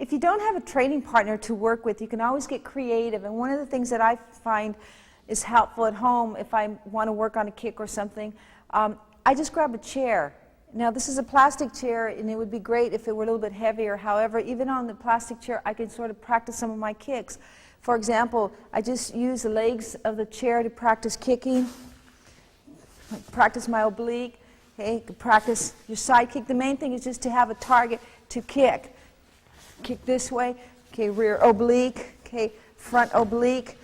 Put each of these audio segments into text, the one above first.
if you don't have a training partner to work with, you can always get creative. And one of the things that I find is helpful at home if I want to work on a kick or something, I just grab a chair. Now this is a plastic chair, and it would be great if it were a little bit heavier. However, even on the plastic chair, I can sort of practice some of my kicks. For example, I just use the legs of the chair to practice kicking, practice my oblique, okay, practice your side kick. The main thing is just to have a target to kick. Kick this way, okay, rear oblique, okay, front oblique.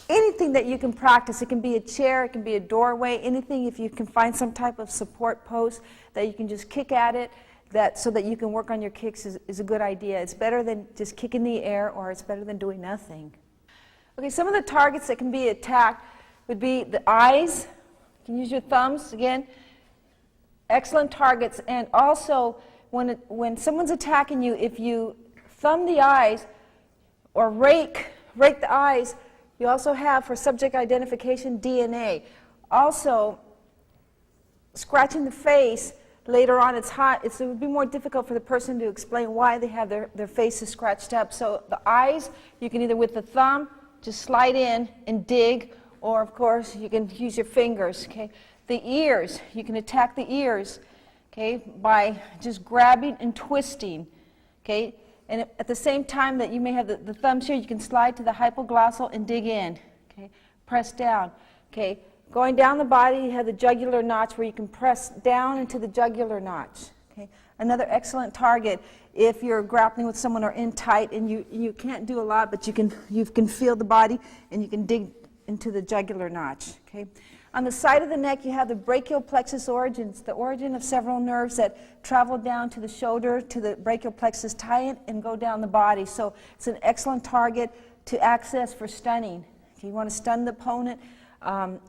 Anything that you can practice. It can be a chair, it can be a doorway, anything. If you can find some type of support post that you can just kick at it, so that you can work on your kicks is a good idea. It's better than just kicking the air, or it's better than doing nothing. Okay, some of the targets that can be attacked would be the eyes. You can use your thumbs, again, excellent targets. And also, when someone's attacking you, if you thumb the eyes or rake the eyes, you also have, for subject identification, DNA. Also, scratching the face, later on it would be more difficult for the person to explain why they have their faces scratched up. So the eyes, you can either with the thumb, just slide in and dig, or of course you can use your fingers. Okay? The ears, you can attack the ears, okay, by just grabbing and twisting. Okay? And at the same time that you may have the thumbs here, you can slide to the hypoglossal and dig in. Okay? Press down. Okay? Going down the body, you have the jugular notch where you can press down into the jugular notch. Okay? Another excellent target if you're grappling with someone or in tight and you can't do a lot, but you can feel the body and you can dig into the jugular notch. Okay? On the side of the neck, you have the brachial plexus origins, the origin of several nerves that travel down to the shoulder, to the brachial plexus, tie it, and go down the body. So it's an excellent target to access for stunning. Okay, you want to stun the opponent.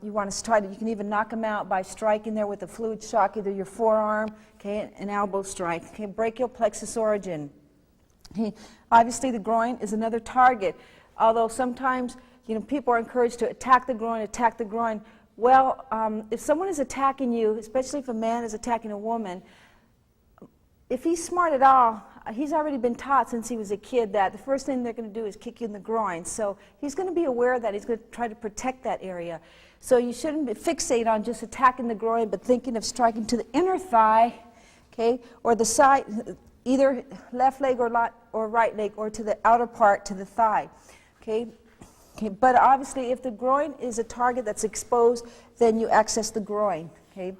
You want to try to, you can even knock them out by striking there with a fluid shock, either your forearm, okay, an elbow strike. Okay, brachial plexus origin. Okay, obviously, the groin is another target. Although sometimes, people are encouraged to attack the groin, attack the groin. Well, if someone is attacking you, especially if a man is attacking a woman, if he's smart at all, he's already been taught since he was a kid that the first thing they're going to do is kick you in the groin. So he's going to be aware of that. He's going to try to protect that area. So you shouldn't fixate on just attacking the groin, but thinking of striking to the inner thigh, okay, or the side, either left leg or right leg, or to the outer part, to the thigh, okay. Okay, but obviously, if the groin is a target that's exposed, then you access the groin. Okay,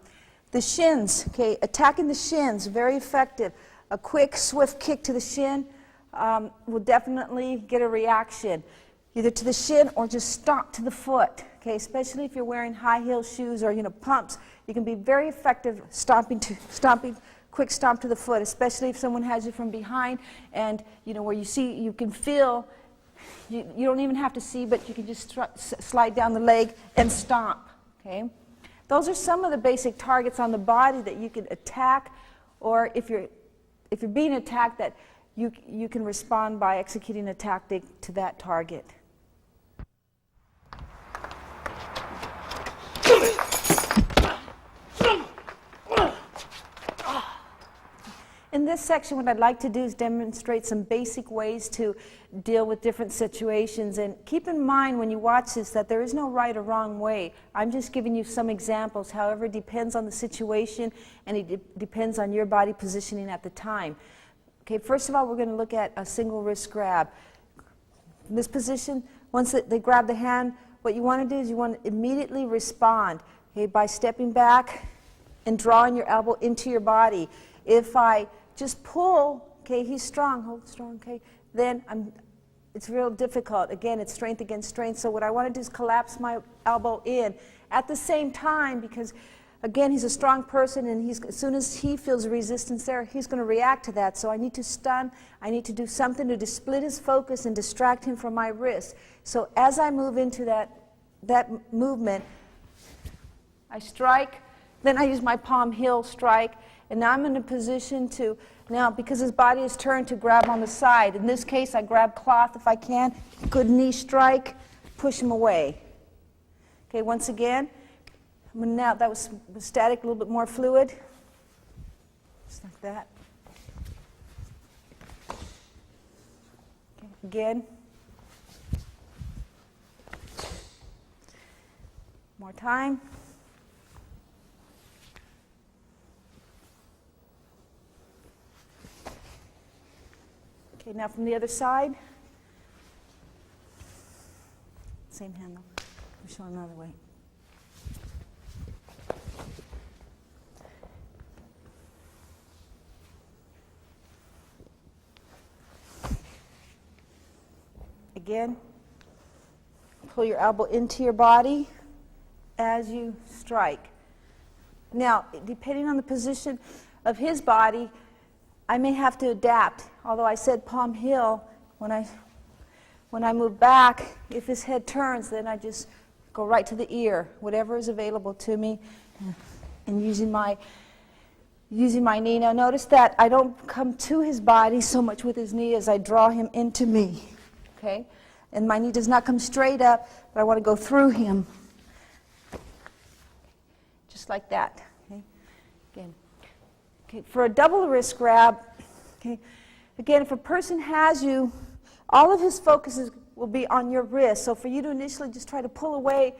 the shins. Okay, attacking the shins, very effective. A quick, swift kick to the shin will definitely get a reaction, either to the shin or just stomp to the foot. Okay, especially if you're wearing high heel shoes or pumps, you can be very effective quick stomp to the foot, especially if someone has you from behind and where you can feel. You don't even have to see, but you can just slide down the leg and stomp. Okay, those are some of the basic targets on the body that you can attack, or if you're being attacked, that you can respond by executing a tactic to that target. In this section, what I'd like to do is demonstrate some basic ways to deal with different situations. And keep in mind when you watch this that there is no right or wrong way. I'm just giving you some examples. However, it depends on the situation and it depends on your body positioning at the time. Okay, first of all, we're going to look at a single wrist grab. In this position, once they grab the hand, what you want to do is you want to immediately respond, okay, by stepping back and drawing your elbow into your body. If I just pull, okay, he's strong, hold strong, okay, then it's real difficult. Again, it's strength against strength. So what I want to do is collapse my elbow in. At the same time, because again, he's a strong person, and as soon as he feels resistance there, he's going to react to that. So I need to stun. I need to do something to split his focus and distract him from my wrist. So as I move into that movement, I strike, then I use my palm heel strike, and now I'm in a position to, now because his body is turned, to grab on the side. In this case, I grab cloth if I can, good knee strike, push him away. Okay, once again, now that was static, a little bit more fluid, just like that. Again. More time. Okay, now from the other side. Same handle. I'm showing another way. Again, pull your elbow into your body as you strike. Now, depending on the position of his body, I may have to adapt. Although I said palm heel, when I move back, if his head turns, then I just go right to the ear, whatever is available to me, and using my knee. Now notice that I don't come to his body so much with his knee as I draw him into me. Okay? And my knee does not come straight up, but I want to go through him. Just like that. Okay? Again. Okay, for a double wrist grab, okay, again, if a person has you, all of his focus will be on your wrist. So for you to initially just try to pull away,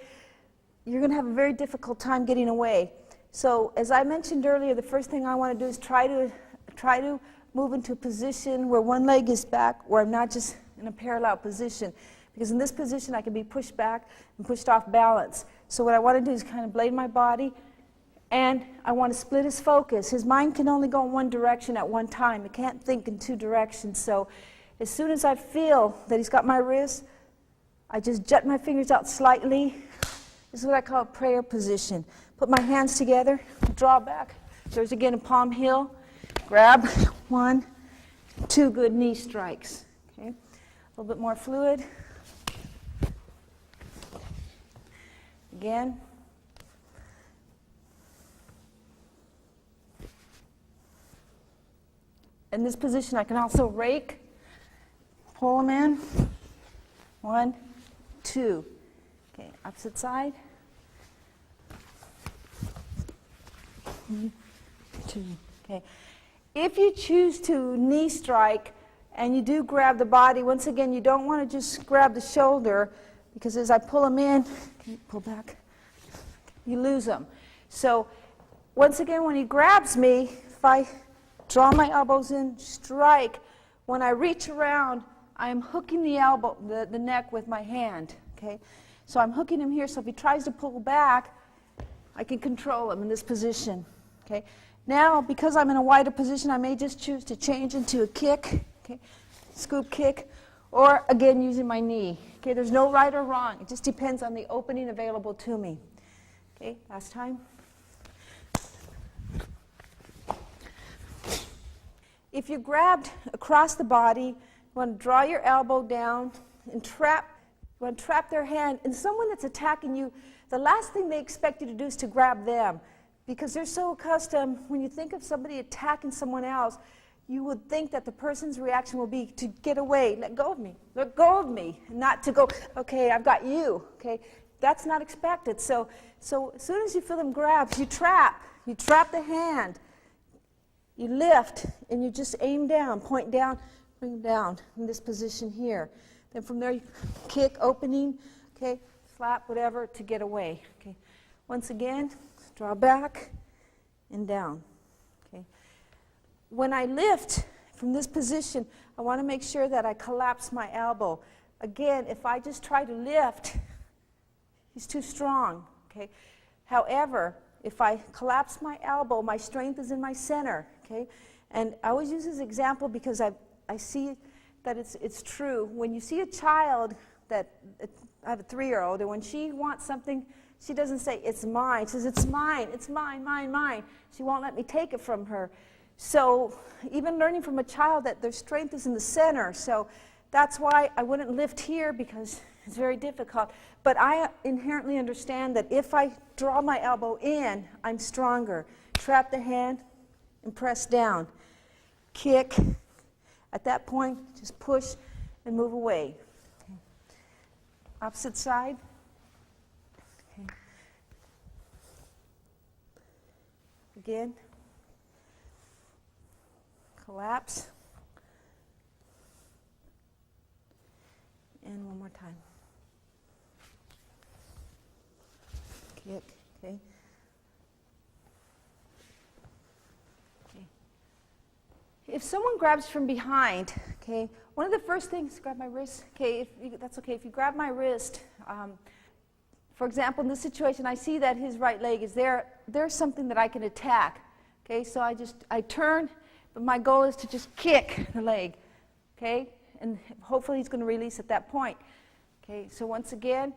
you're going to have a very difficult time getting away. So as I mentioned earlier, the first thing I want to do is try to move into a position where one leg is back, where I'm not just in a parallel position. Because in this position, I can be pushed back and pushed off balance. So what I want to do is kind of blade my body, and I want to split his focus. His mind can only go in one direction at one time. It can't think in two directions. So as soon as I feel that he's got my wrist, I just jut my fingers out slightly. This is what I call a prayer position. Put my hands together, draw back. There's again a palm heel. Grab, 1, 2 good knee strikes. Okay, a little bit more fluid. Again. In this position, I can also rake, pull them in. 1, 2. Okay, opposite side. 1, 2. Okay. If you choose to knee strike and you do grab the body, once again, you don't want to just grab the shoulder, because as I pull them in, pull back, you lose them. So once again, when he grabs me, if I draw my elbows in, strike, when I reach around, I am hooking the elbow, the neck with my hand. Okay, so I'm hooking him here. So if he tries to pull back, I can control him in this position. Okay. Now, because I'm in a wider position, I may just choose to change into a kick, okay, scoop kick, or again using my knee. Okay, there's no right or wrong. It just depends on the opening available to me. Okay, last time. If you're grabbed across the body, you want to draw your elbow down and trap. You want to trap their hand. And someone that's attacking you, the last thing they expect you to do is to grab them. Because they're so accustomed, when you think of somebody attacking someone else, you would think that the person's reaction will be to get away, let go of me, not to go, okay, I've got you, okay? That's not expected. So as soon as you feel them grab, you trap the hand, you lift, and you just aim down, point down, bring down in this position here. Then from there, you kick, opening, okay, slap, whatever, to get away, okay? Once again, draw back and down. Okay. When I lift from this position, I want to make sure that I collapse my elbow. Again, if I just try to lift, he's too strong. Okay. However, if I collapse my elbow, my strength is in my center. Okay. And I always use this example because I see that it's true. When you see a child I have a 3-year-old, and when she wants something, she doesn't say, it's mine. She says, it's mine, mine. She won't let me take it from her. So even learning from a child that their strength is in the center. So that's why I wouldn't lift here, because it's very difficult. But I inherently understand that if I draw my elbow in, I'm stronger. Trap the hand and press down. Kick. At that point, just push and move away. Okay. Opposite side. Again, collapse, more time. Kick, okay. Okay. If someone grabs from behind, okay, one of the first things, grab my wrist, okay, that's okay. If you grab my wrist, for example, in this situation, I see that his right leg is there. There's something that I can attack, okay, so I turn, but my goal is to just kick the leg, okay, and hopefully he's going to release at that point. Okay, so once again,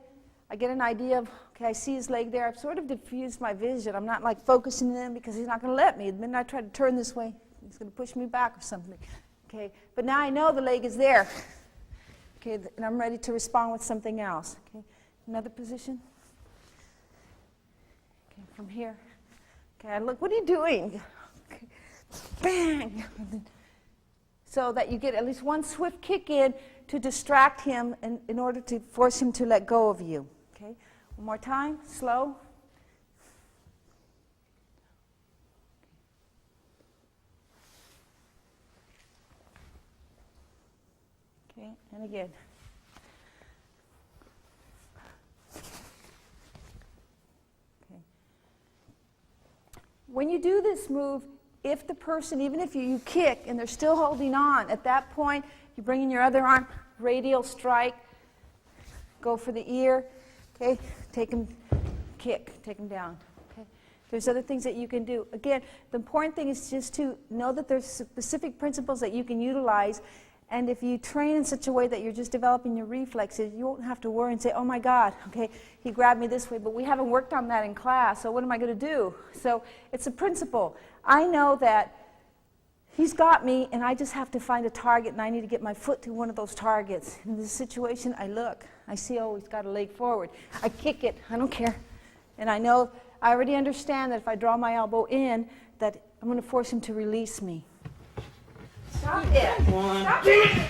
I get an idea of, okay, I see his leg there. I've sort of diffused my vision. I'm not like focusing in because he's not going to let me. The minute I try to turn this way, he's going to push me back or something. Okay, but now I know the leg is there. Okay, and I'm ready to respond with something else. Okay, another position. Okay, from here. Okay, I look, what are you doing? Okay, bang! So that you get at least one swift kick in to distract him in order to force him to let go of you. Okay, one more time, slow. Okay, and again. Okay. When you do this move, if the person, even if you kick and they're still holding on, at that point, you bring in your other arm, radial strike, go for the ear, okay, take him, kick, take him down. Okay. There's other things that you can do. Again, the important thing is just to know that there's specific principles that you can utilize, and if you train in such a way that you're just developing your reflexes, you won't have to worry and say, oh my God, okay, he grabbed me this way, but we haven't worked on that in class, so what am I going to do? So it's a principle. I know that he's got me, and I just have to find a target, and I need to get my foot to one of those targets. In this situation, I look. I see, oh, he's got a leg forward. I kick it. I don't care. And I know, I already understand that if I draw my elbow in, that I'm going to force him to release me. Stop it. Stop it.